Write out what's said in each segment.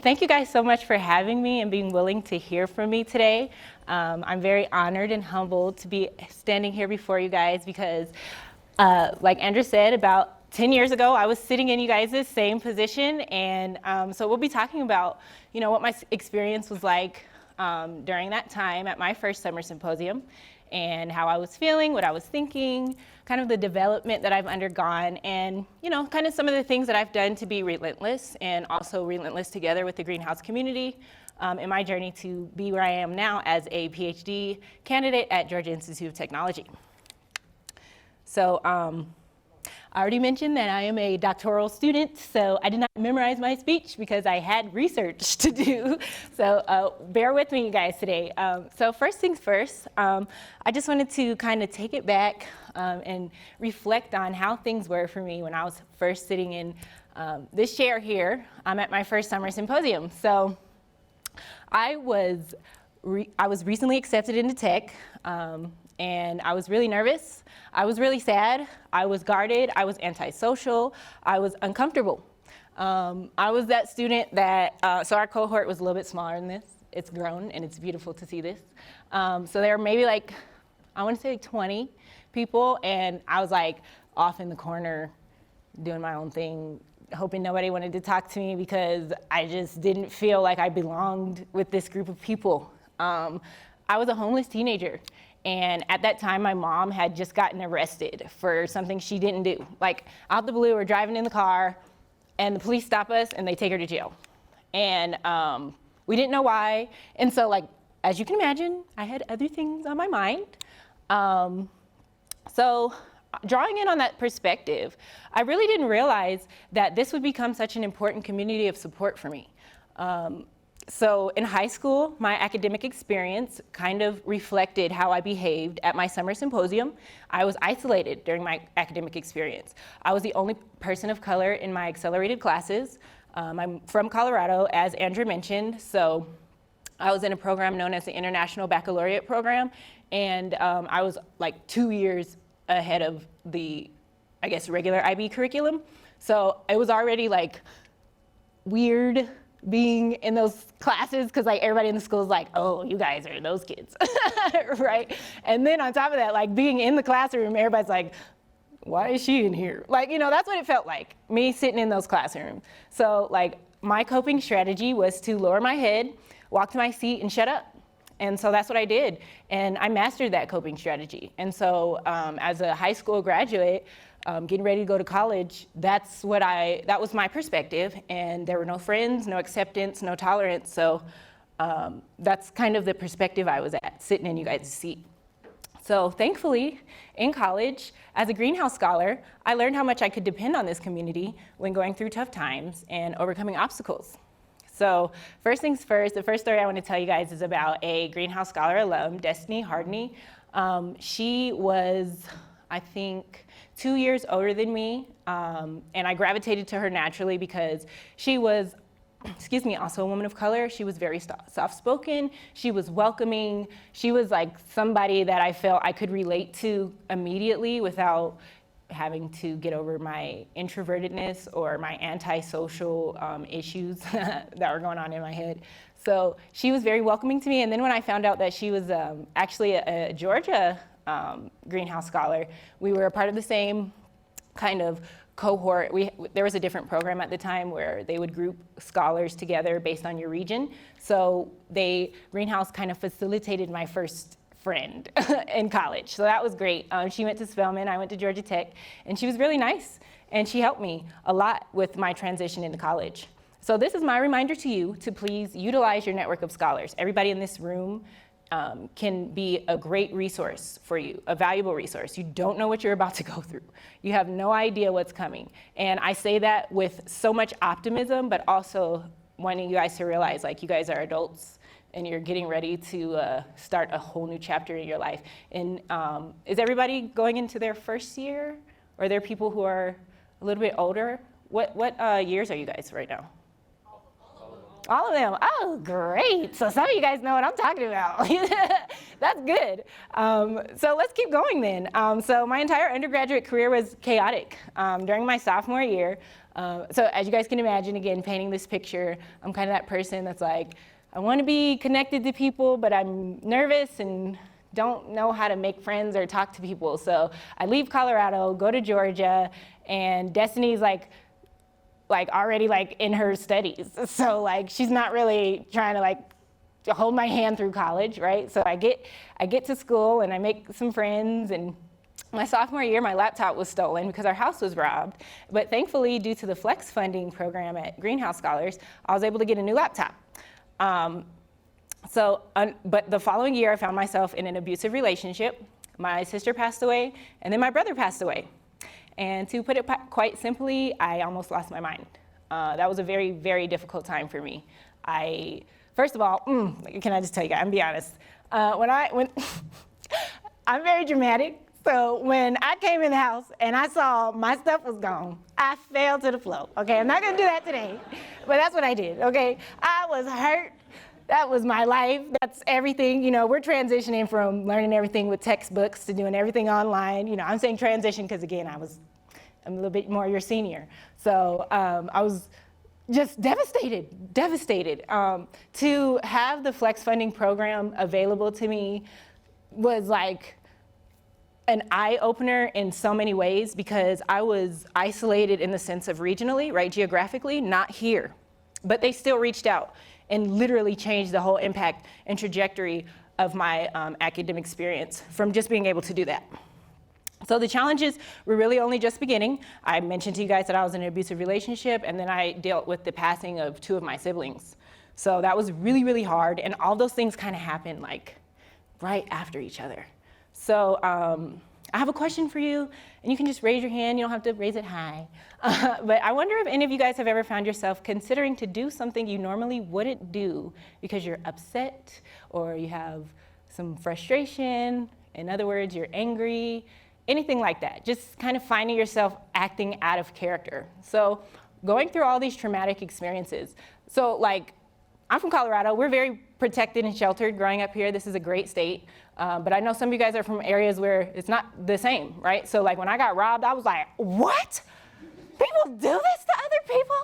thank you guys so much for having me and being willing to hear from me today. I'm very honored and humbled to be standing here before you guys because, like Andrew said, about 10 years ago, I was sitting in you guys' same position, and so we'll be talking about, what my experience was like during that time at my first summer symposium, and how I was feeling, what I was thinking, kind of the development that I've undergone, and kind of some of the things that I've done to be relentless, and also relentless together with the greenhouse community in my journey to be where I am now as a PhD candidate at Georgia Institute of Technology. So I already mentioned that I am a doctoral student, so I did not memorize my speech because I had research to do. So bear with me, you guys, today. So first things first, I just wanted to kind of take it back and reflect on how things were for me when I was first sitting in this chair here at my first summer symposium. So I was recently accepted into tech. And I was really nervous, I was really sad, I was guarded, I was antisocial, I was uncomfortable. I was that student that, so our cohort was a little bit smaller than this. It's grown and it's beautiful to see this. So there were maybe I want to say 20 people, and I was off in the corner doing my own thing, hoping nobody wanted to talk to me because I just didn't feel like I belonged with this group of people. I was a homeless teenager. And at that time, my mom had just gotten arrested for something she didn't do. Out the blue, we're driving in the car, and the police stop us, and they take her to jail. And we didn't know why. And so, as you can imagine, I had other things on my mind. So drawing in on that perspective, I really didn't realize that this would become such an important community of support for me. So in high school, my academic experience kind of reflected how I behaved at my summer symposium. I was isolated during my academic experience. I was the only person of color in my accelerated classes. I'm from Colorado, as Andrew mentioned, so I was in a program known as the International Baccalaureate Program, and I was 2 years ahead of the, regular IB curriculum. So it was already weird being in those classes because everybody in the school is oh, you guys are those kids, right? And then on top of that, being in the classroom, everybody's why is she in here? That's what it felt like, me sitting in those classrooms. So my coping strategy was to lower my head, walk to my seat, and shut up. And so that's what I did. And I mastered that coping strategy. And so as a high school graduate, getting ready to go to college, that was my perspective. And there were no friends, no acceptance, no tolerance. So that's kind of the perspective I was at, sitting in you guys' seat. So thankfully, in college, as a greenhouse scholar, I learned how much I could depend on this community when going through tough times and overcoming obstacles. So first things first, the first story I want to tell you guys is about a greenhouse scholar alum, Destiny Hardney. She was, I think, 2 years older than me, and I gravitated to her naturally because she was, also a woman of color. She was very soft-spoken, she was welcoming, she was somebody that I felt I could relate to immediately without having to get over my introvertedness or my antisocial issues that were going on in my head. So she was very welcoming to me, and then when I found out that she was actually a Georgia greenhouse scholar, we were a part of the same kind of cohort. There was a different program at the time where they would group scholars together based on your region. So greenhouse kind of facilitated my first friend in college. So that was great. She went to Spelman, I went to Georgia Tech, and she was really nice. And she helped me a lot with my transition into college. So this is my reminder to you to please utilize your network of scholars. Everybody in this room can be a great resource for you, a valuable resource. You don't know what you're about to go through. You have no idea what's coming. And I say that with so much optimism, but also wanting you guys to realize you guys are adults and you're getting ready to start a whole new chapter in your life. And is everybody going into their first year? Or are there people who are a little bit older? What years are you guys right now? All of them. Oh, great. So some of you guys know what I'm talking about. That's good. So let's keep going then. So my entire undergraduate career was chaotic. During my sophomore year, So as you guys can imagine, again, painting this picture, I'm kind of that person that's like, I want to be connected to people, but I'm nervous and don't know how to make friends or talk to people. So I leave Colorado, go to Georgia, and Destiny's like already like in her studies. So like she's not really trying to like to hold my hand through college, right? So I get to school and I make some friends, and my sophomore year, my laptop was stolen because our house was robbed. But thankfully, due to the flex funding program at Greenhouse Scholars, I was able to get a new laptop. But the following year, I found myself in an abusive relationship. My sister passed away, and then my brother passed away. And to put it quite simply, I almost lost my mind. That was a very, very difficult time for me. First of all, can I just tell you guys, I'm be honest. When I'm very dramatic, so when I came in the house and I saw my stuff was gone, I fell to the floor. Okay, I'm not gonna do that today, but that's what I did, okay? I was hurt. That was my life. That's everything. You know, we're transitioning from learning everything with textbooks to doing everything online. You know, I'm saying transition because, again, I'm a little bit more your senior. So I was just devastated. To have the flex funding program available to me was like an eye-opener in so many ways, because I was isolated in the sense of regionally, right, geographically, not here. But they still reached out and literally changed the whole impact and trajectory of my academic experience from just being able to do that. So the challenges were really only just beginning. I mentioned to you guys that I was in an abusive relationship, and then I dealt with the passing of 2 of my siblings. So that was really, really hard, and all those things kind of happened like right after each other. So I have a question for you, and you can just raise your hand. You don't have to raise it high. But I wonder if any of you guys have ever found yourself considering to do something you normally wouldn't do because you're upset or you have some frustration. In other words, you're angry, anything like that. Just kind of finding yourself acting out of character. So going through all these traumatic experiences. So like, I'm from Colorado. We're very protected and sheltered growing up here. This is a great state. But I know some of you guys are from areas where it's not the same, right? So like when I got robbed, I was like, what? People do this to other people?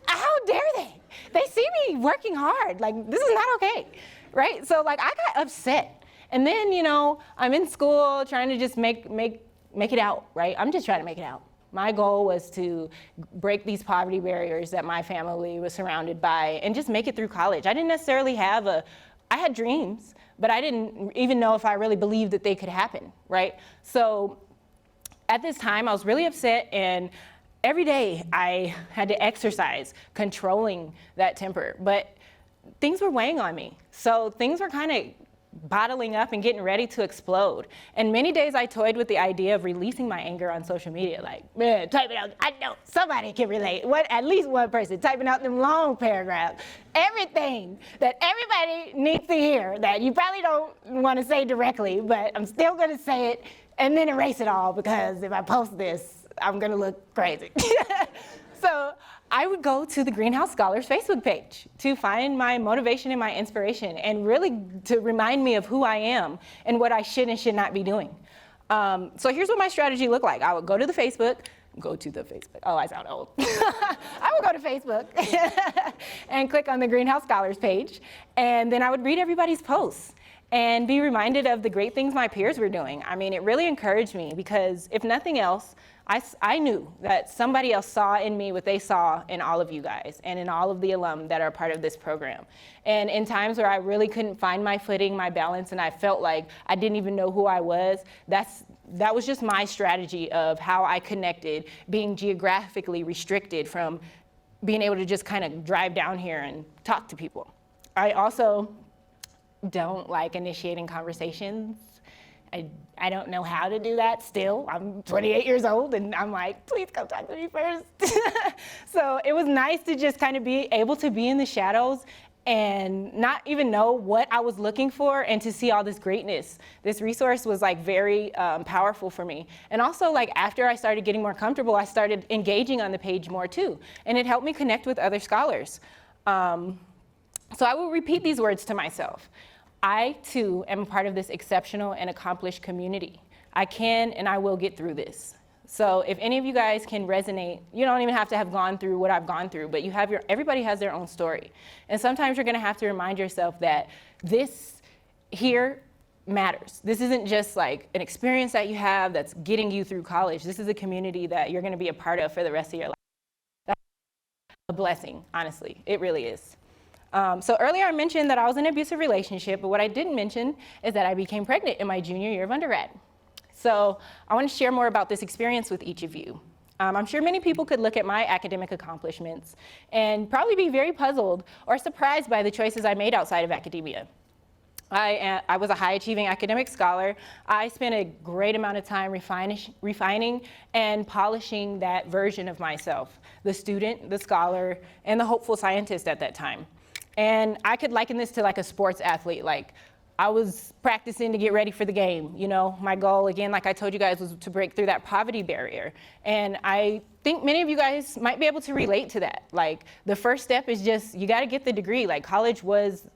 How dare they? They see me working hard. Like, this is not okay, right? So like I got upset. And then, you know, I'm in school trying to just make it out, right? I'm just trying to make it out. My goal was to break these poverty barriers that my family was surrounded by and just make it through college. I didn't necessarily I had dreams, but I didn't even know if I really believed that they could happen, right? So at this time, I was really upset, and every day I had to exercise controlling that temper, but things were weighing on me. So things were kind of bottling up and getting ready to explode. And many days I toyed with the idea of releasing my anger on social media, like, man, type it out. I know somebody can relate. At least one person typing out them long paragraphs. Everything that everybody needs to hear that you probably don't want to say directly, but I'm still going to say it and then erase it all, because if I post this, I'm going to look crazy. So I would go to the Greenhouse Scholars Facebook page to find my motivation and my inspiration, and really to remind me of who I am and what I should and should not be doing. So here's what my strategy looked like. I would go to the Facebook. Oh, I sound old. I would go to Facebook and click on the Greenhouse Scholars page, and then I would read everybody's posts and be reminded of the great things my peers were doing. I mean, it really encouraged me, because if nothing else, I knew that somebody else saw in me what they saw in all of you guys and in all of the alum that are part of this program. And in times where I really couldn't find my footing, my balance, and I felt like I didn't even know who I was, that was just my strategy of how I connected, being geographically restricted from being able to just kind of drive down here and talk to people. I also don't like initiating conversations. I don't know how to do that still. I'm 28 years old, and I'm like, please come talk to me first. So it was nice to just kind of be able to be in the shadows and not even know what I was looking for, and to see all this greatness. This resource was like very powerful for me. And also, like, after I started getting more comfortable, I started engaging on the page more too. And it helped me connect with other scholars. So I will repeat these words to myself. I, too, am part of this exceptional and accomplished community. I can and I will get through this. So if any of you guys can resonate, you don't even have to have gone through what I've gone through, but everybody has their own story. And sometimes you're gonna have to remind yourself that this here matters. This isn't just like an experience that you have that's getting you through college. This is a community that you're gonna be a part of for the rest of your life. That's a blessing, honestly, it really is. So earlier I mentioned that I was in an abusive relationship, but what I didn't mention is that I became pregnant in my junior year of undergrad. So I want to share more about this experience with each of you. I'm sure many people could look at my academic accomplishments and probably be very puzzled or surprised by the choices I made outside of academia. I was a high-achieving academic scholar. I spent a great amount of time refining and polishing that version of myself, the student, the scholar, and the hopeful scientist at that time. And I could liken this to like a sports athlete. Like, I was practicing to get ready for the game. You know, my goal, again, like I told you guys, was to break through that poverty barrier. And I think many of you guys might be able to relate to that. Like, the first step is just, you gotta get the degree. Like, college was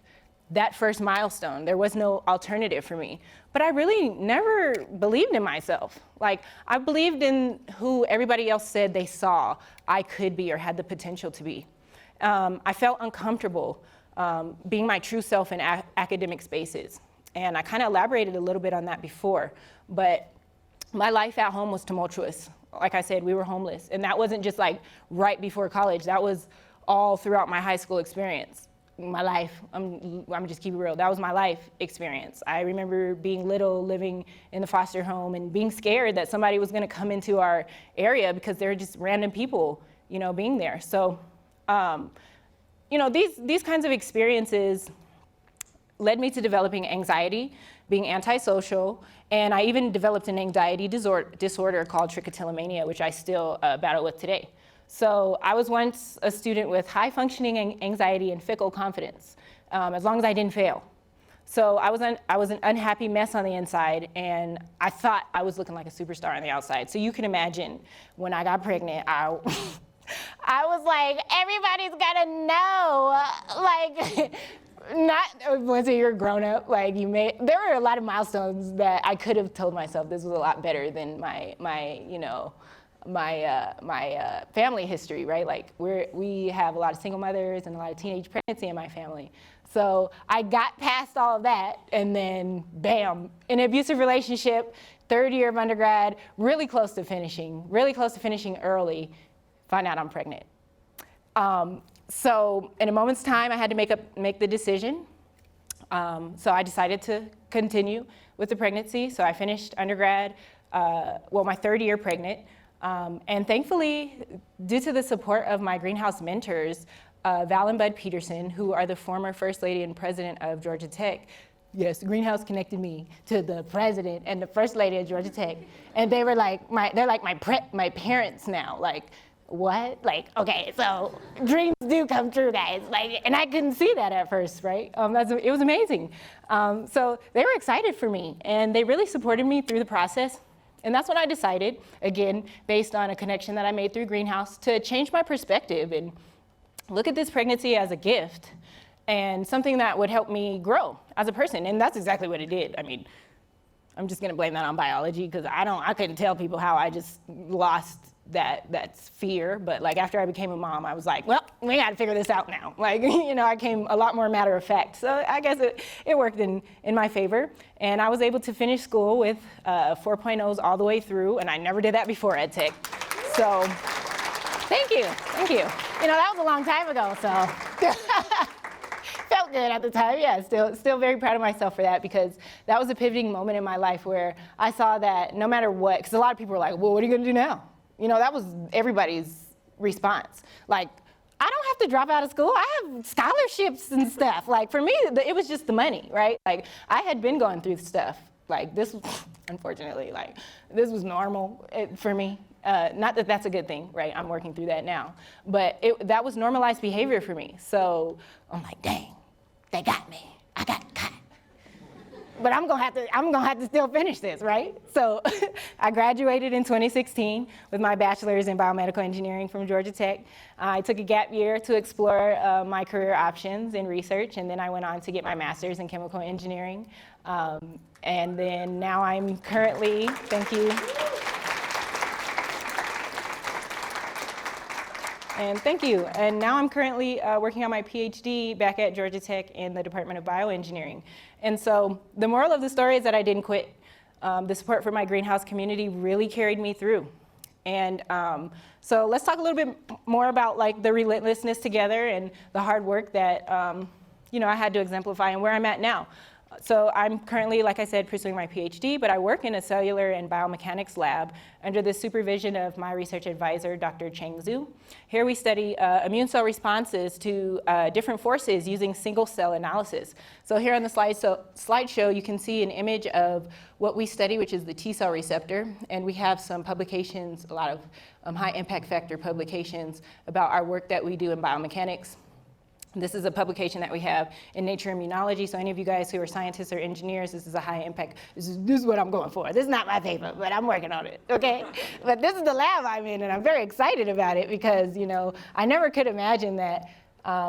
that first milestone. There was no alternative for me. But I really never believed in myself. Like, I believed in who everybody else said they saw I could be or had the potential to be. I felt uncomfortable being my true self in academic spaces. And I kind of elaborated a little bit on that before, but my life at home was tumultuous. Like I said, we were homeless. And that wasn't just like right before college. That was all throughout my high school experience. My life, I'm just keeping it real. That was my life experience. I remember being little, living in the foster home and being scared that somebody was gonna come into our area because there were just random people, you know, being there. So, you know, these kinds of experiences led me to developing anxiety, being antisocial, and I even developed an anxiety disorder called Trichotillomania, which I still battle with today. So I was once a student with high functioning anxiety and fickle confidence, as long as I didn't fail. So I was an unhappy mess on the inside, and I thought I was looking like a superstar on the outside. So you can imagine when I got pregnant, I was like, everybody's gotta know, like, not once you're grown up, like there were a lot of milestones that I could have told myself this was a lot better than my family history, right? Like we have a lot of single mothers and a lot of teenage pregnancy in my family. So I got past all of that, and then bam, in an abusive relationship, third year of undergrad, really close to finishing early, find out I'm pregnant. So in a moment's time, I had to make the decision. So I decided to continue with the pregnancy. So I finished undergrad, my third year pregnant. And thankfully, due to the support of my greenhouse mentors, Val and Bud Peterson, who are the former First Lady and President of Georgia Tech, yes, Greenhouse connected me to the President and the First Lady of Georgia Tech. And they were like, my parents now, like, what? Like, okay, so dreams do come true, guys. Like, and I couldn't see that at first, right? It was amazing. So they were excited for me, and they really supported me through the process. And that's when I decided, again, based on a connection that I made through Greenhouse, to change my perspective and look at this pregnancy as a gift and something that would help me grow as a person. And that's exactly what it did. I mean, I'm just gonna blame that on biology, because I couldn't tell people how I just lost that fear. But like after I became a mom, I was like, well, we gotta figure this out now. Like, you know, I came a lot more matter of fact. So I guess it worked in my favor. And I was able to finish school with 4.0s all the way through, and I never did that before ed tech. So thank you. You know, that was a long time ago, so. Felt good at the time, yeah, still very proud of myself for that, because that was a pivoting moment in my life where I saw that no matter what, because a lot of people were like, well, what are you gonna do now? You know, that was everybody's response. Like, I don't have to drop out of school. I have scholarships and stuff. Like, for me, it was just the money, right? Like, I had been going through stuff. Like, this was, unfortunately, like, this was normal for me. Not that that's a good thing, right? I'm working through that now. But that was normalized behavior for me. So I'm like, dang, they got me. I got caught. But I'm gonna have to still finish this, right? So I graduated in 2016 with my bachelor's in biomedical engineering from Georgia Tech. I took a gap year to explore my career options in research, and then I went on to get my master's in chemical engineering. And then now I'm currently, thank you. And thank you. And now I'm currently working on my PhD back at Georgia Tech in the Department of Bioengineering. And so the moral of the story is that I didn't quit. The support from my greenhouse community really carried me through. And so let's talk a little bit more about like the relentlessness together and the hard work that I had to exemplify and where I'm at now. So I'm currently, like I said, pursuing my PhD, but I work in a cellular and biomechanics lab under the supervision of my research advisor, Dr. Cheng Zhu. Here we study immune cell responses to different forces using single cell analysis. So here on the slideshow, you can see an image of what we study, which is the T cell receptor. And we have some publications, a lot of high impact factor publications about our work that we do in biomechanics. This is a publication that we have in Nature Immunology. So any of you guys who are scientists or engineers, this is a high impact. This is what I'm going for. This is not my paper, but I'm working on it, okay? But this is the lab I'm in, and I'm very excited about it because, I never could imagine that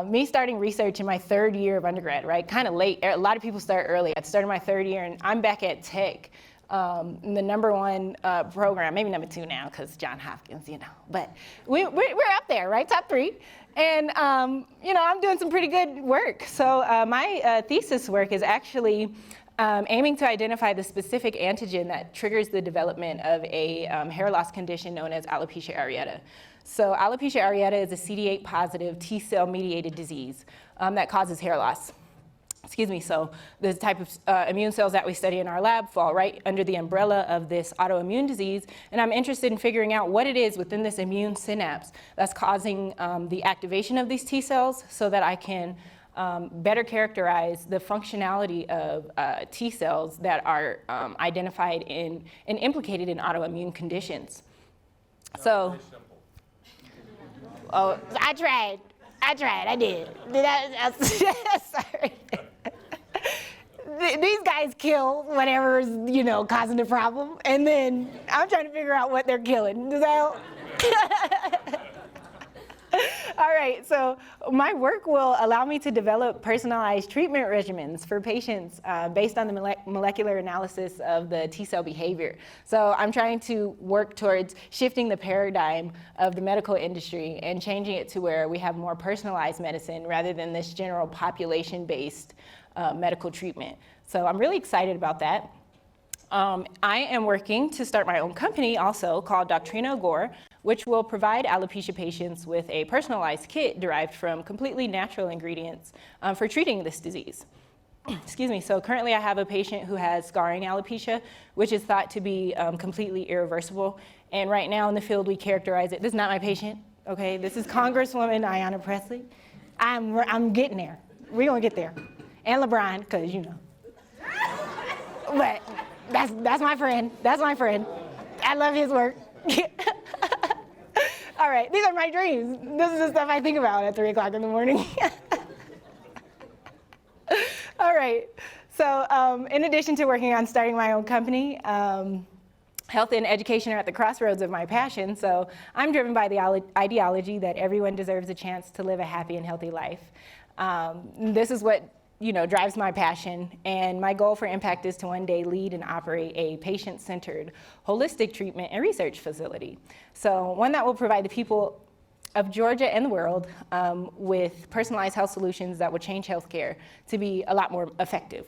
me starting research in my third year of undergrad, right? Kind of late. A lot of people start early. I started my third year, and I'm back at Tech. The #1 program, maybe #2 now because Johns Hopkins, but we're up there, right? Top 3. And, I'm doing some pretty good work. So my thesis work is actually aiming to identify the specific antigen that triggers the development of a hair loss condition known as alopecia areata. So alopecia areata is a CD8 positive T cell mediated disease that causes hair loss. So the type of immune cells that we study in our lab fall right under the umbrella of this autoimmune disease. And I'm interested in figuring out what it is within this immune synapse that's causing the activation of these T cells so that I can better characterize the functionality of T cells that are identified and implicated in autoimmune conditions. So, oh, I tried, I did. Sorry. These guys kill whatever's, causing the problem, and then I'm trying to figure out what they're killing. Does that help? All right, so my work will allow me to develop personalized treatment regimens for patients based on the molecular analysis of the T cell behavior. So I'm trying to work towards shifting the paradigm of the medical industry and changing it to where we have more personalized medicine rather than this general population-based medical treatment. So I'm really excited about that. I am working to start my own company also called Doctrina Gore, which will provide alopecia patients with a personalized kit derived from completely natural ingredients for treating this disease. Excuse me. So currently I have a patient who has scarring alopecia, which is thought to be completely irreversible. And right now in the field we characterize it. This is not my patient, okay? This is Congresswoman Ayanna Pressley. I'm getting there. We're gonna get there. And LeBron, because But that's my friend. That's my friend. I love his work. All right, these are my dreams. This is the stuff I think about at 3 o'clock in the morning. All right, so in addition to working on starting my own company, health and education are at the crossroads of my passion, so I'm driven by the ideology that everyone deserves a chance to live a happy and healthy life. This is what drives my passion, and my goal for impact is to one day lead and operate a patient-centered, holistic treatment and research facility. So one that will provide the people of Georgia and the world with personalized health solutions that will change healthcare to be a lot more effective.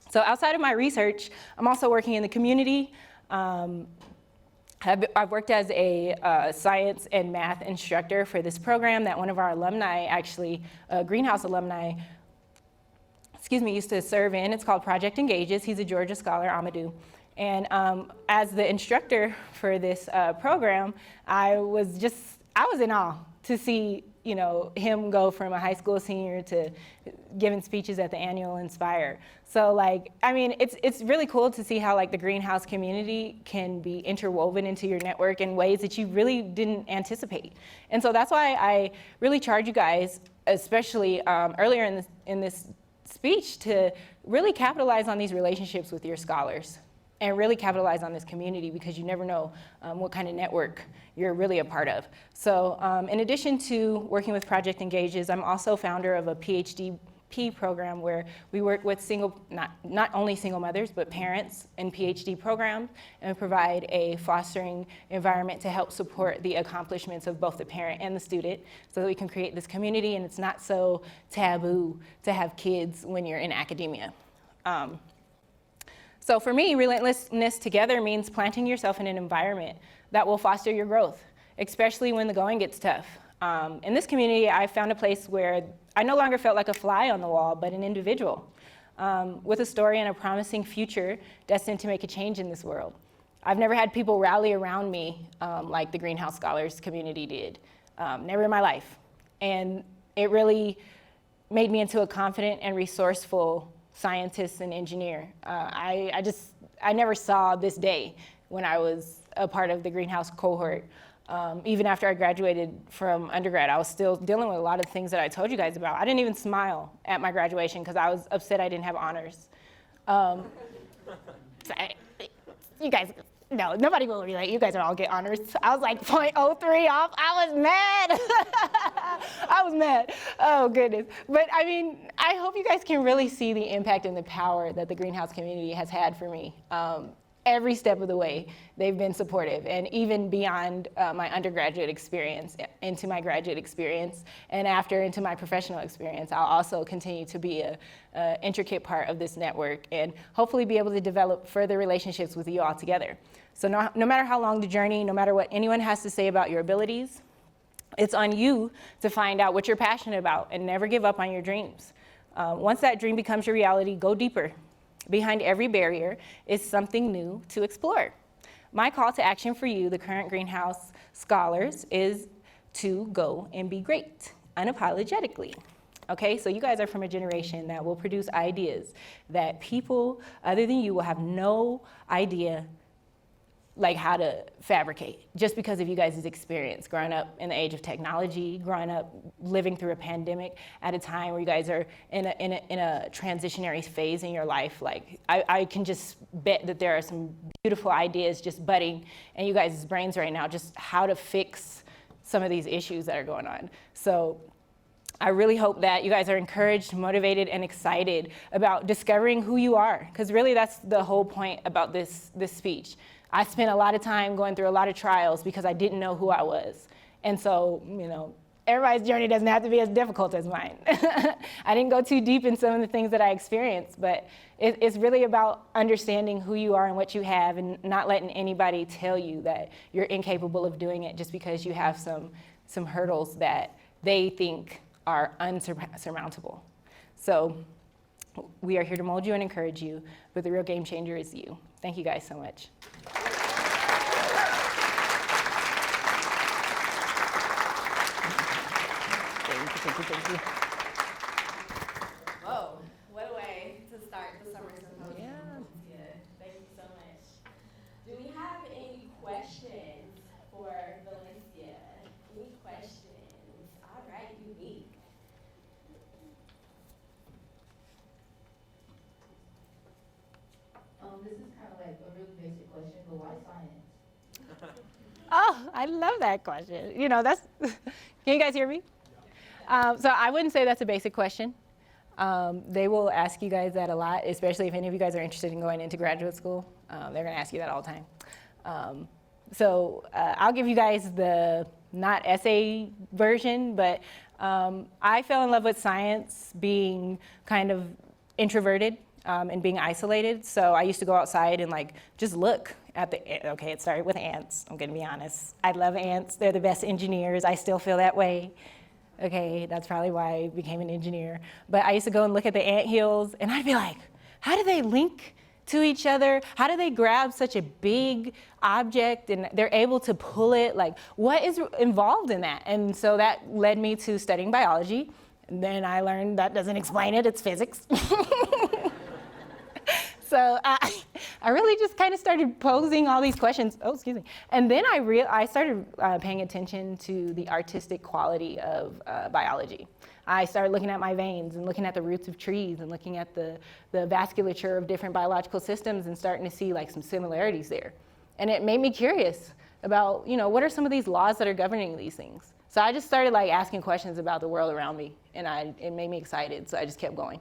So outside of my research, I'm also working in the community. I've worked as a science and math instructor for this program that one of our alumni, actually, Greenhouse alumni, used to serve in. It's called Project Engages. He's a Georgia scholar, Amadou. And as the instructor for this program, I was in awe to see, him go from a high school senior to giving speeches at the annual Inspire. So it's really cool to see how the greenhouse community can be interwoven into your network in ways that you really didn't anticipate. And so that's why I really charge you guys, especially earlier in this speech, to really capitalize on these relationships with your scholars and really capitalize on this community, because you never know what kind of network you're really a part of. So in addition to working with Project Engages, I'm also founder of a PhD program where we work with not only single mothers, but parents in PhD programs, and provide a fostering environment to help support the accomplishments of both the parent and the student so that we can create this community and it's not so taboo to have kids when you're in academia. So for me, relentlessness together means planting yourself in an environment that will foster your growth, especially when the going gets tough. In this community, I found a place where I no longer felt like a fly on the wall, but an individual with a story and a promising future destined to make a change in this world. I've never had people rally around me like the Greenhouse Scholars community did, never in my life. And it really made me into a confident and resourceful scientist and engineer. I never saw this day when I was a part of the Greenhouse cohort. Even after I graduated from undergrad, I was still dealing with a lot of things that I told you guys about. I didn't even smile at my graduation because I was upset I didn't have honors. You guys, no, nobody will relate. You guys are all get honors. I was like 0.03 off. I was mad. I was mad. Oh, goodness. But I mean, I hope you guys can really see the impact and the power that the Greenhouse community has had for me. Every step of the way, they've been supportive, and even beyond my undergraduate experience, into my graduate experience, and after into my professional experience, I'll also continue to be an intricate part of this network and hopefully be able to develop further relationships with you all together. So no matter how long the journey, no matter what anyone has to say about your abilities, it's on you to find out what you're passionate about and never give up on your dreams. Once that dream becomes your reality, go deeper. Behind every barrier is something new to explore. My call to action for you, the current Greenhouse Scholars, is to go and be great, unapologetically. Okay, so you guys are from a generation that will produce ideas that people other than you will have no idea like how to fabricate, just because of you guys' experience growing up in the age of technology, growing up living through a pandemic at a time where you guys are in a transitionary phase in your life. Like I can just bet that there are some beautiful ideas just budding in you guys' brains right now, just how to fix some of these issues that are going on. So I really hope that you guys are encouraged, motivated, and excited about discovering who you are, because really that's the whole point about this speech. I spent a lot of time going through a lot of trials because I didn't know who I was. And so, you know, everybody's journey doesn't have to be as difficult as mine. I didn't go too deep in some of the things that I experienced, but it's really about understanding who you are and what you have and not letting anybody tell you that you're incapable of doing it just because you have some hurdles that they think are unsurmountable. So we are here to mold you and encourage you, but the real game changer is you. Thank you guys so much. Thank you. Whoa, what a way to start the summer symposium. Yeah. Thank you so much. Do we have any questions for Valencia? Any questions? All right, unique. This is kind of like a really basic question, but why science? Oh, I love that question. You know, that's, can you guys hear me? So I wouldn't say that's a basic question. They will ask you guys that a lot, especially if any of you guys are interested in going into graduate school. They're gonna ask you that all the time. So I'll give you guys the not essay version, but I fell in love with science being kind of introverted and being isolated. So I used to go outside and like just look at okay, it started with ants, I'm gonna be honest. I love ants, they're the best engineers, I still feel that way. Okay, that's probably why I became an engineer. But I used to go and look at the anthills and I'd be like, how do they link to each other? How do they grab such a big object and they're able to pull it? Like, what is involved in that? And so that led me to studying biology. And then I learned that doesn't explain it, it's physics. So I really just kind of started posing all these questions. Oh, excuse me. And then I started paying attention to the artistic quality of biology. I started looking at my veins and looking at the roots of trees and looking at the vasculature of different biological systems and starting to see like some similarities there. And it made me curious. about, what are some of these laws that are governing these things? So I just started like asking questions about the world around me, and it made me excited, so I just kept going.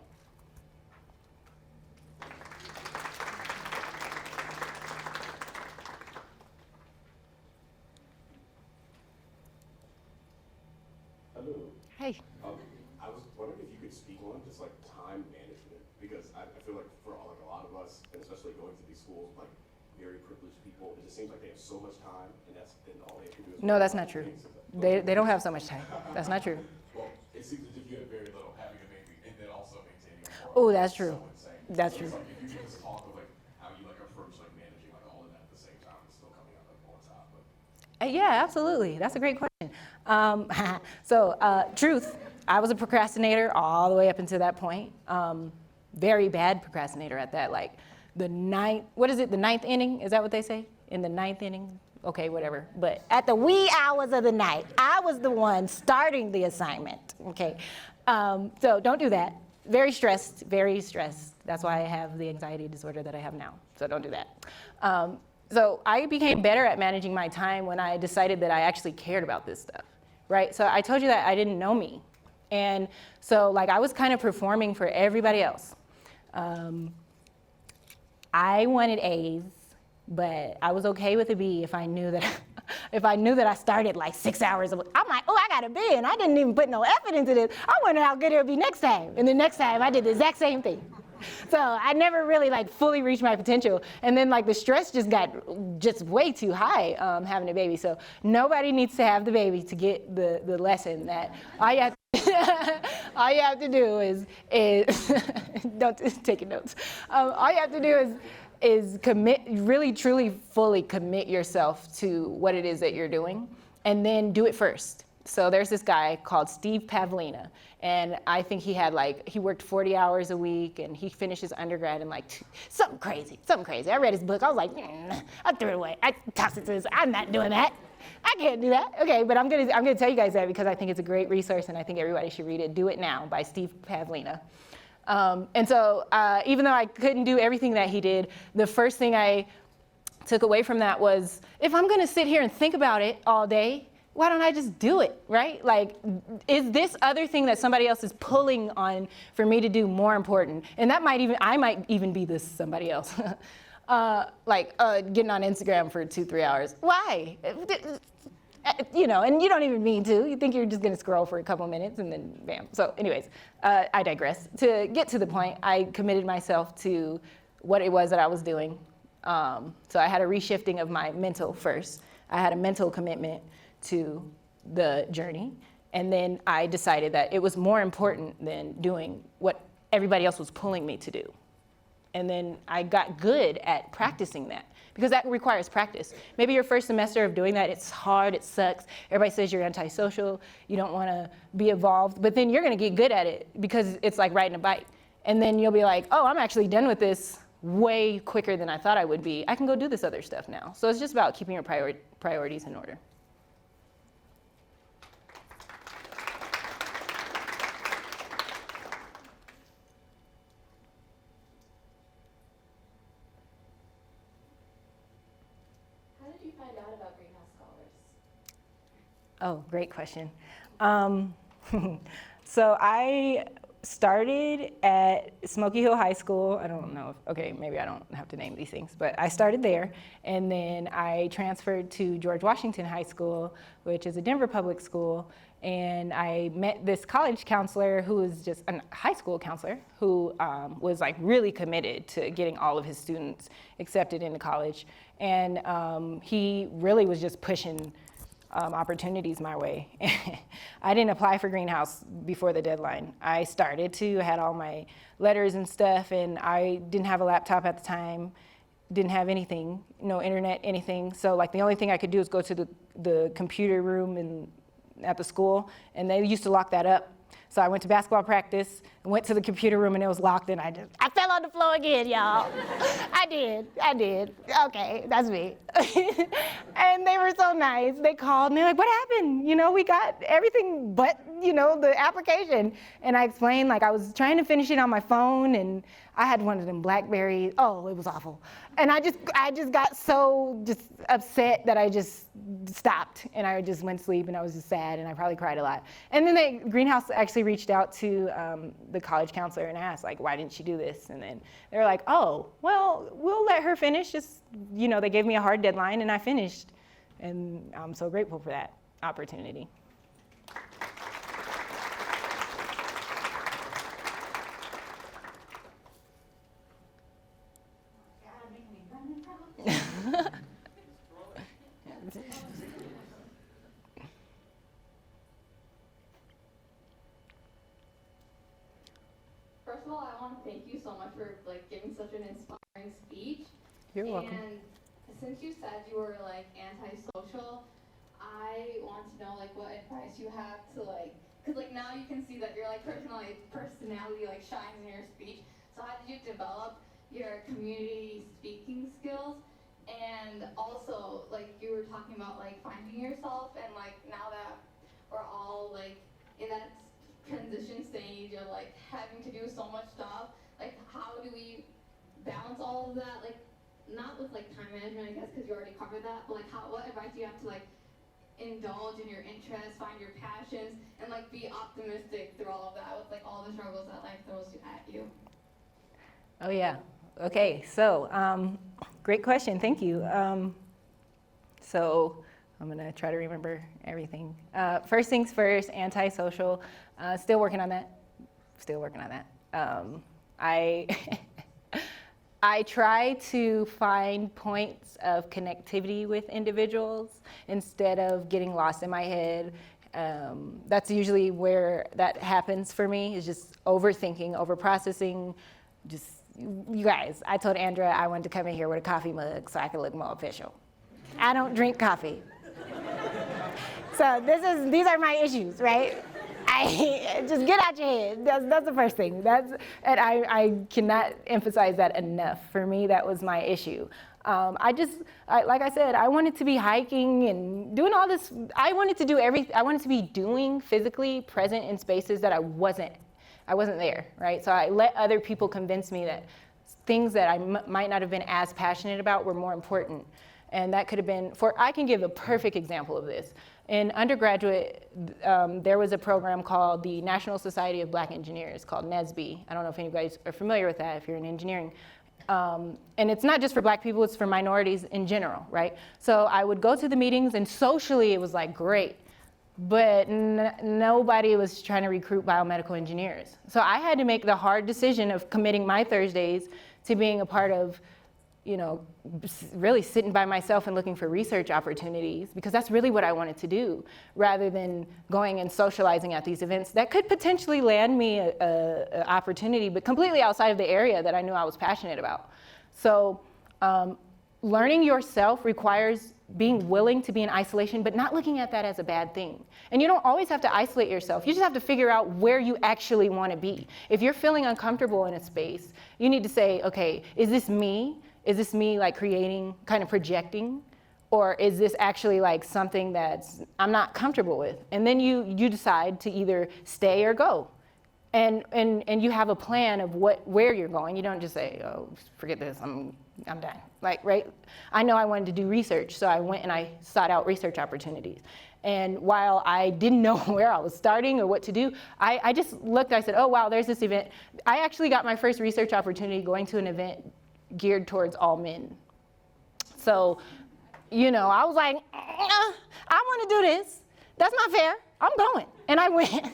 Hello. Hey. I was wondering if you could speak on just like time management, because I feel like for like a lot of us, and especially going to these schools, like very privileged people, it just seems like they have so much time, and all they have to do is. No, that's not true. They don't have so much time. That's not true. Well, it seems as if you have very little having a baby, and then also maintaining a Oh, that's true. so insane. That's So true. it's like if you could just talk of like how you like approach like managing like all of that at the same time, and still coming out like on top. But Yeah, absolutely. That's a great question. Truth, I was a procrastinator all the way up until that point. Very bad procrastinator at that. Like the ninth inning? Is that what they say? In the ninth inning? Okay, whatever. But at the wee hours of the night, I was the one starting the assignment. Okay. So don't do that. Very stressed, very stressed. That's why I have the anxiety disorder that I have now. So don't do that. So I became better at managing my time when I decided that I actually cared about this stuff, right? So I told you that I didn't know me. And so like I was kind of performing for everybody else. I wanted A's, but I was okay with a B if I knew that I started like 6 hours. I'm like, oh, I got a B, and I didn't even put no effort into this. I wonder how good it'll be next time. And the next time I did the exact same thing. So I never really like fully reached my potential. And then like the stress just got just way too high having a baby. So nobody needs to have the baby to get the lesson that all you have to do is don't take notes. All you have to do is commit, really truly fully commit yourself to what it is that you're doing, and then do it first. So there's this guy called Steve Pavlina, and I think he worked 40 hours a week, and he finished his undergrad in like something crazy. I read his book, I was like, I threw it away. I tossed it to his, I'm not doing that. I can't do that. Okay, but I'm gonna tell you guys that because I think it's a great resource, and I think everybody should read it. Do It Now by Steve Pavlina. And so even though I couldn't do everything that he did, the first thing I took away from that was, if I'm gonna sit here and think about it all day, why don't I just do it, right? Like, is this other thing that somebody else is pulling on for me to do more important? And I might even be this somebody else. Getting on Instagram for 2-3 hours. Why? And you don't even mean to. You think you're just gonna scroll for a couple minutes and then bam. So anyways, I digress. To get to the point, I committed myself to what it was that I was doing. So I had a reshifting of my mental first. I had a mental commitment to the journey. And then I decided that it was more important than doing what everybody else was pulling me to do. And then I got good at practicing that, because that requires practice. Maybe your first semester of doing that, it's hard, it sucks. Everybody says you're antisocial, you don't wanna be involved, but then you're gonna get good at it because it's like riding a bike. And then you'll be like, oh, I'm actually done with this way quicker than I thought I would be. I can go do this other stuff now. So it's just about keeping your priorities in order. Oh, great question. So I started at Smoky Hill High School. I don't know maybe I don't have to name these things, but I started there. And then I transferred to George Washington High School, which is a Denver public school. And I met this college counselor who was just a high school counselor who was like really committed to getting all of his students accepted into college. And he really was just pushing opportunities my way. I didn't apply for Greenhouse before the deadline. I started to, I had all my letters and stuff, and I didn't have a laptop at the time, didn't have anything, no internet, anything. So like the only thing I could do is go to the computer room at the school, and they used to lock that up. So I went to basketball practice, and went to the computer room, and it was locked, and I fell on the floor again, y'all. I did. Okay, that's me. And they were so nice. They called, and they're like, what happened? You know, we got everything but, you know, the application. And I explained, like, I was trying to finish it on my phone, and I had one of them BlackBerry. Oh, it was awful. And I just got so just upset that I just stopped, and I just went to sleep, and I was just sad, and I probably cried a lot. And then Greenhouse actually reached out to the college counselor and asked, like, why didn't she do this? And then they were like, oh, well, we'll let her finish. Just, you know, they gave me a hard deadline, and I finished. And I'm so grateful for that opportunity. First of all, I want to thank you so much for giving such an inspiring speech. You're welcome. And since you said you were antisocial, I want to know what advice you have to because now you can see that your personality shines in your speech. So how did you develop your community speaking skills? And also you were talking about finding yourself, and now that we're all in that transition stage of having to do so much stuff, how do we balance all of that? Not with time management, I guess, because you already covered that, but what advice do you have to indulge in your interests, find your passions, and be optimistic through all of that with all the struggles that life throws at you? Oh yeah. Okay. So great question. Thank you. So I'm gonna try to remember everything. First things first. Antisocial. Still working on that. I try to find points of connectivity with individuals instead of getting lost in my head. That's usually where that happens for me, is just overthinking, overprocessing. You guys, I told Andrea I wanted to come in here with a coffee mug so I could look more official. I don't drink coffee. So these are my issues, right? Just get out your head. That's the first thing. And I cannot emphasize that enough. For me, that was my issue. Like I said, I wanted to be hiking and doing all this. I wanted to do everything. I wanted to be doing physically present in spaces that I wasn't there, right? So I let other people convince me that things that I might not have been as passionate about were more important. And that could have been, I can give a perfect example of this. In undergraduate, there was a program called the National Society of Black Engineers, called NSBE. I don't know if anybody are familiar with that if you're in engineering. And it's not just for black people, it's for minorities in general, right? So I would go to the meetings, and socially it was great, but nobody was trying to recruit biomedical engineers. So I had to make the hard decision of committing my Thursdays to being a part of, really sitting by myself and looking for research opportunities, because that's really what I wanted to do, rather than going and socializing at these events that could potentially land me an opportunity, but completely outside of the area that I knew I was passionate about. So learning yourself requires being willing to be in isolation, but not looking at that as a bad thing. And you don't always have to isolate yourself. You just have to figure out where you actually want to be. If you're feeling uncomfortable in a space, you need to say, okay, is this me? Is this me creating, kind of projecting? Or is this actually something I'm not comfortable with? And then you decide to either stay or go. And you have a plan of where you're going. You don't just say, oh, forget this, I'm done. Right? I know I wanted to do research, so I went and I sought out research opportunities. And while I didn't know where I was starting or what to do, I just looked, I said, oh wow, there's this event. I actually got my first research opportunity going to an event geared towards all men. So, I was like, I want to do this. That's not fair. I'm going. And I went.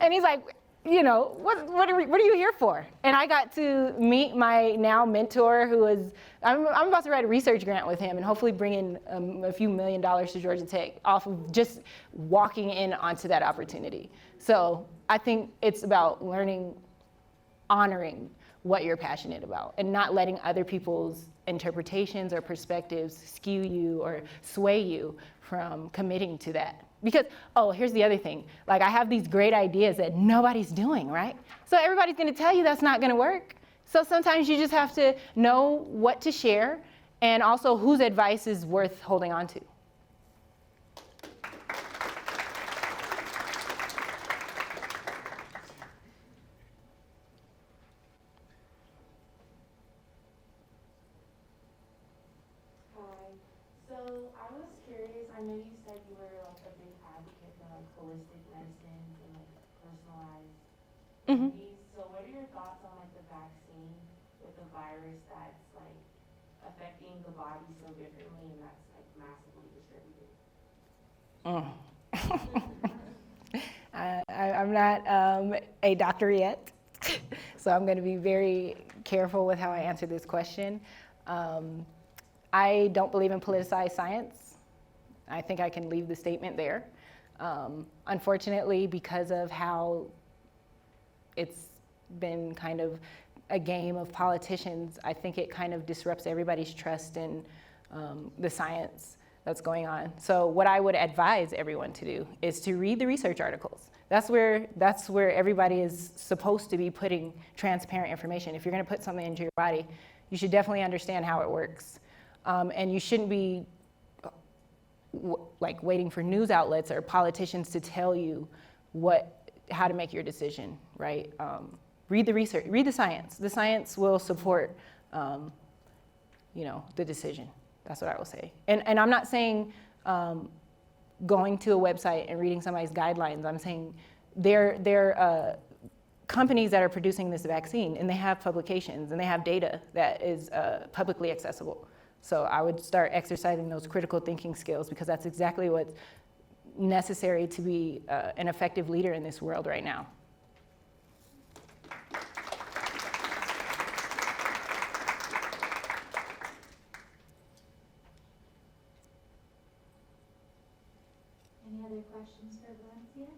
And he's like, what are you here for? And I got to meet my now mentor, who is, I'm about to write a research grant with him and hopefully bring in a few $1 million to Georgia Tech off of just walking in onto that opportunity. So I think it's about honoring what you're passionate about, and not letting other people's interpretations or perspectives skew you or sway you from committing to that. Because, oh, here's the other thing. Like, I have these great ideas that nobody's doing, right? So everybody's gonna tell you that's not gonna work. So sometimes you just have to know what to share and also whose advice is worth holding on to. Hi. So I was curious, I know you said you were like a big advocate for like holistic medicine and like personalized Mhm. therapies. So what are your thoughts on like the vaccine with the virus that's like affecting the body so differently and that's like massively distributed? I'm not a doctor yet, so I'm going to be very careful with how I answer this question. I don't believe in politicized science. I think I can leave the statement there. Unfortunately, because of how it's been kind of a game of politicians, I think it kind of disrupts everybody's trust in the science that's going on. So what I would advise everyone to do is to read the research articles. That's where everybody is supposed to be putting transparent information. If you're gonna put something into your body, you should definitely understand how it works. And you shouldn't be like waiting for news outlets or politicians to tell you how to make your decision, right? Read the research, read the science. The science will support, the decision. That's what I will say. And I'm not saying going to a website and reading somebody's guidelines. I'm saying they're companies that are producing this vaccine, and they have publications and they have data that is publicly accessible. So I would start exercising those critical thinking skills, because that's exactly what's necessary to be an effective leader in this world right now. Any other questions for Valencia?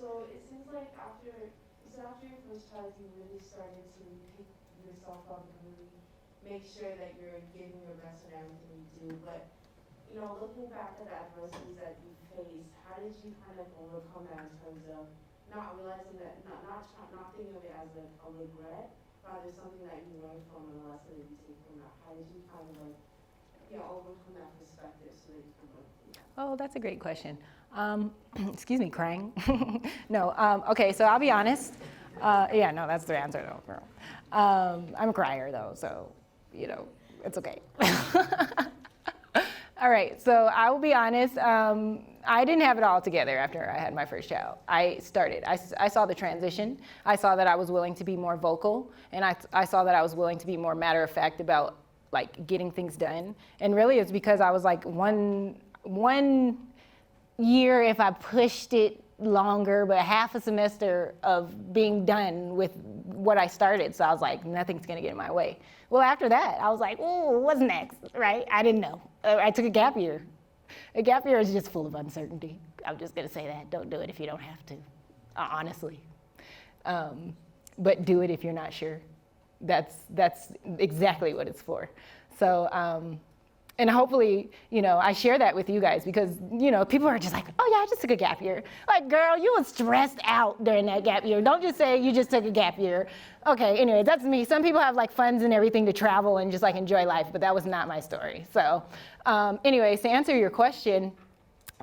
So it seems like after your first child, you really started to pick yourself up and really make sure that you're giving your best in everything you do. But, looking back at the adversities that you faced, how did you kind of overcome that in terms of not realizing that, not thinking of it as a regret, rather something that you learned from and a lesson that you take from that? How did you kind of overcome that perspective so that you can work through that? Oh, that's a great question. Excuse me, crying. No, okay, so I'll be honest. Yeah, no, that's the answer though, girl. I'm a crier though, so, it's okay. All right, so I will be honest. I didn't have it all together after I had my first child. I saw the transition. I saw that I was willing to be more vocal, and I saw that I was willing to be more matter of fact about like getting things done. And really it's because I was like one year, if I pushed it longer, but half a semester of being done with what I started. So I was like, nothing's gonna get in my way. Well, after that, I was like, oh, what's next, right? I didn't know. I took a gap year. A gap year is just full of uncertainty. I'm just gonna say that. Don't do it if you don't have to, honestly. But do it if you're not sure. That's exactly what it's for. So, and hopefully, I share that with you guys, because, people are just like, oh yeah, I just took a gap year. Like, girl, you were stressed out during that gap year. Don't just say you just took a gap year. Okay, anyway, that's me. Some people have like funds and everything to travel and just like enjoy life, but that was not my story. So, anyways, to answer your question,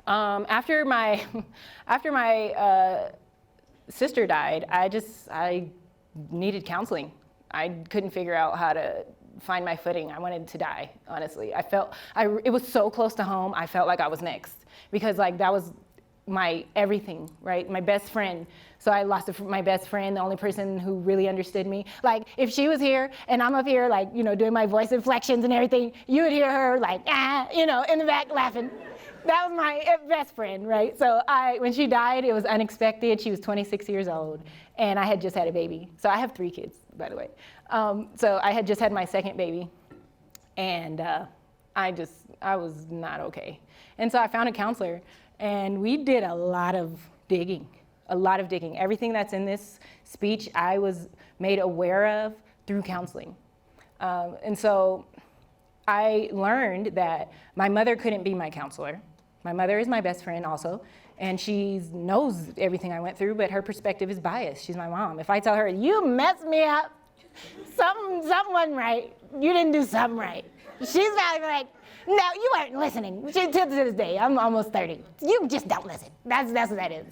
after my sister died, I needed counseling. I couldn't figure out how to find my footing. I wanted to die, honestly. It was so close to home, I felt like I was next, because like that was my everything, right? My best friend. So I lost my best friend, the only person who really understood me. Like if she was here and I'm up here like, doing my voice inflections and everything, you would hear her like, in the back laughing. That was my best friend, right? So when she died, it was unexpected. She was 26 years old, and I had just had a baby. So I have 3 kids, by the way. So I had just had my second baby, and I was not okay. And so I found a counselor, and we did a lot of digging. a lot of digging. Everything that's in this speech, I was made aware of through counseling. And so I learned that my mother couldn't be my counselor. My mother is my best friend also, and she knows everything I went through, but her perspective is biased. She's my mom. If I tell her, you messed me up, something wasn't right, you didn't do something right, she's probably like, no, you weren't listening. Till to this day, I'm almost 30. You just don't listen. That's what that is.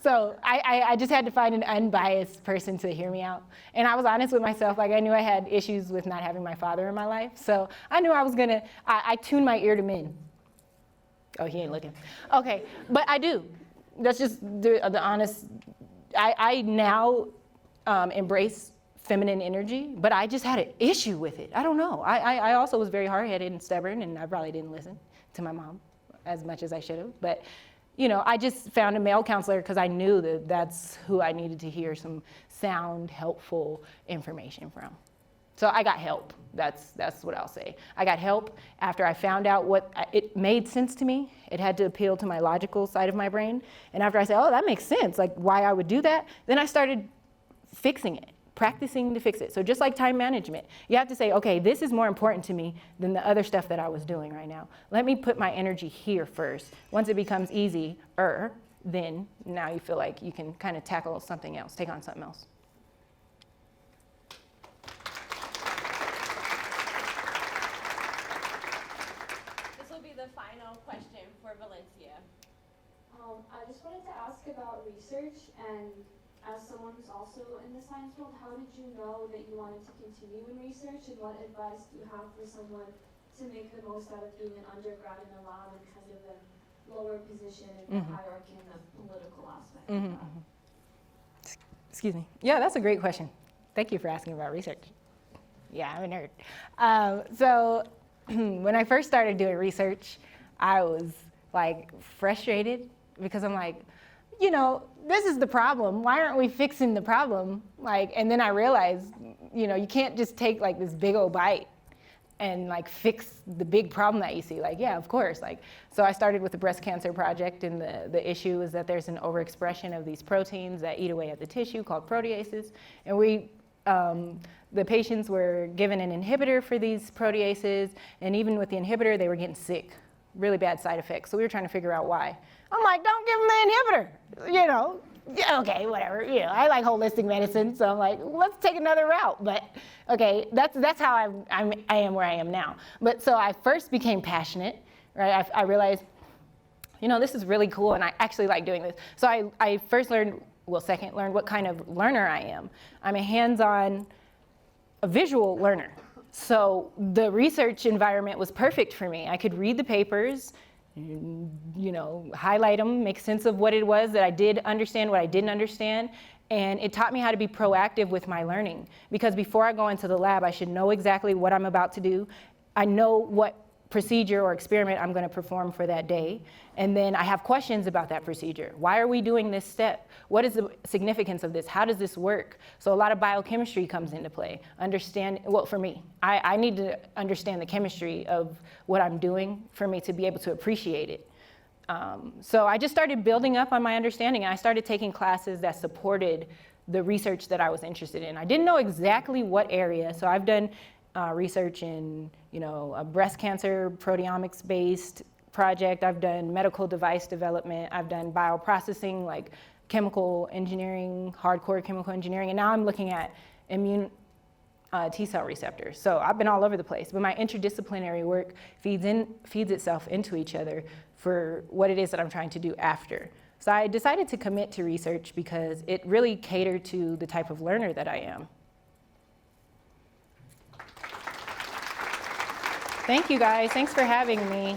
So I just had to find an unbiased person to hear me out. And I was honest with myself. Like, I knew I had issues with not having my father in my life. So I knew I was gonna, I tuned my ear to men. Oh, he ain't looking. Okay, but I do. That's just the honest, I now embrace feminine energy, but I just had an issue with it. I don't know. I also was very hard-headed and stubborn, and I probably didn't listen to my mom as much as I should have. But, you know, I just found a male counselor because I knew that that's who I needed to hear some sound, helpful information from. So I got help. That's what I'll say. I got help after I found out what, it made sense to me. It had to appeal to my logical side of my brain. And after I said, oh, that makes sense, like why I would do that, then I started fixing it. Practicing to fix it. So just like time management, you have to say, okay, this is more important to me than the other stuff that I was doing right now. Let me put my energy here first. Once it becomes easier, then now you feel like you can kind of tackle something else, take on something else. This will be the final question for Valencia. I just wanted to ask about research, and as someone who's also in the science world, how did you know that you wanted to continue in research, and what advice do you have for someone to make the most out of being an undergrad in a lab and kind of a lower position in the hierarchy and the political aspect of that? Excuse me. Yeah, that's a great question. Thank you for asking about research. Yeah, I'm a nerd. So when I first started doing research, I was like frustrated because I'm like, you know, this is the problem. Why aren't we fixing the problem? Like, and then I realized, you know, you can't just take like this big old bite and like fix the big problem that you see. Like, yeah, of course. Like, so I started with the breast cancer project, and the issue is that there's an overexpression of these proteins that eat away at the tissue called proteases. And the patients were given an inhibitor for these proteases, and even with the inhibitor, they were getting sick, really bad side effects. So we were trying to figure out why. I'm like, don't give them the inhibitor, you know. Yeah, okay, whatever. You know, I like holistic medicine, so I'm like, let's take another route. But okay, that's how I am where I am now. But so I first became passionate, right? I realized, you know, this is really cool, and I actually like doing this. So I first learned, second learned what kind of learner I am. I'm a hands-on, a visual learner. So the research environment was perfect for me. I could read the papers, you know, highlight them, make sense of what it was that I did understand, what I didn't understand, and it taught me how to be proactive with my learning. Because before I go into the lab, I should know exactly what I'm about to do. I know what procedure or experiment I'm going to perform for that day, and then I have questions about that procedure. Why are we doing this step? What is the significance of this? How does this work? So a lot of biochemistry comes into play. For me, I need to understand the chemistry of what I'm doing for me to be able to appreciate it. So I just started building up on my understanding, and I started taking classes that supported the research that I was interested in. I didn't know exactly what area, so I've done research in, you know, a breast cancer proteomics-based project. I've done medical device development. I've done bioprocessing, like chemical engineering, hardcore chemical engineering, and now I'm looking at immune T-cell receptors. So I've been all over the place, but my interdisciplinary work feeds itself into each other for what it is that I'm trying to do after. So I decided to commit to research because it really catered to the type of learner that I am. Thank you guys, thanks for having me.